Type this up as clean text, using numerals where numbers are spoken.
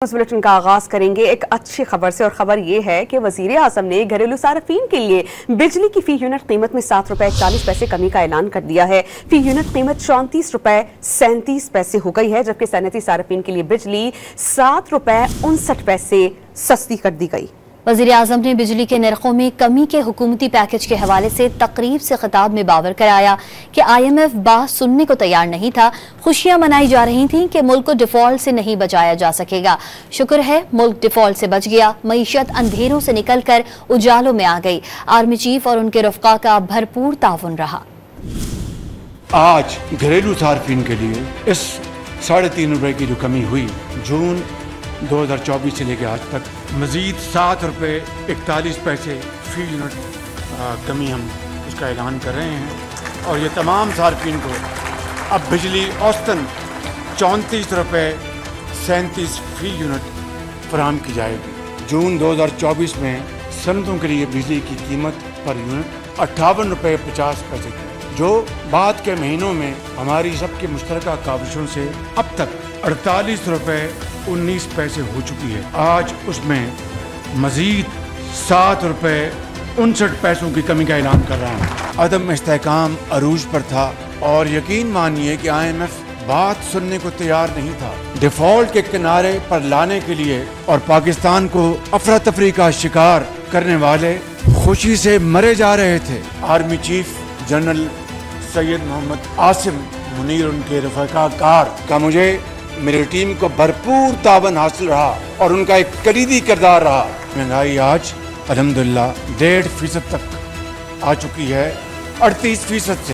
इस बुलेटिन का आगाज करेंगे एक अच्छी खबर से और खबर ये है कि वजीर आजम ने घरेलू सार्फिन के लिए बिजली की फी यूनिट कीमत में 7 रुपए 41 पैसे कमी का ऐलान कर दिया है। फी यूनिट कीमत 34 रुपए 37 पैसे हो गई है, जबकि सनती सार्फिन के लिए बिजली 7 रुपए 59 पैसे सस्ती कर दी गई। वज़ीर आज़म ने बिजली के नरखों में कमी के हुकूमती पैकेज के हवाले से तकरीब से खिताब में बावर कराया कि IMF बात सुनने को तैयार नहीं था। खुशियां मनाई जा रही थीं कि मुल्क को डिफॉल्ट से नहीं बचाया जा सकेगा। शुक्र है मुल्क डिफॉल्ट से बच गया। मईशत अंधेरों से निकलकर उजालों में आ गई। आर्मी चीफ और उनके रफ़का का भरपूर ताउन रहा। आज घरेलू सार्फिन के लिए इस 3.5 रुपए की जो कमी हुई जून 2024 से लेकर आज तक मजीद 7 रुपए 41 पैसे फी यूनिट कमी हम उसका ऐलान कर रहे हैं और ये तमाम सार्फिन को अब बिजली औसतन 34 रुपए 37 फी यूनिट फराहम की जाएगी। जून 2024 में सनतों के लिए बिजली की कीमत पर यूनिट 58 रुपए 50 पैसे थी, जो बाद के महीनों में हमारी सबकी मुश्तरका काविशों से अब तक 48 रुपए 19 पैसे हो चुकी है। आज उसमें मजीद 7 रुपए 59 पैसों की कमी का ऐलान कर रहा हूँ। अदम इस्तेहकाम अरूज पर था और यकीन मानिए कि IMF बात सुनने को तैयार नहीं था। डिफॉल्ट के किनारे पर लाने के लिए और पाकिस्तान को अफरा तफरी का शिकार करने वाले खुशी से मरे जा रहे थे। Army chief general Syed Mohammad Asim Munir उनके रफ़ाकार का मुझे मेरी टीम को भरपूर तावन हासिल रहा और उनका एक कलीदी किरदार रहा। महंगाई आज अल्हम्दुलिल्लाह 1.5% तक आ चुकी है, 38% से।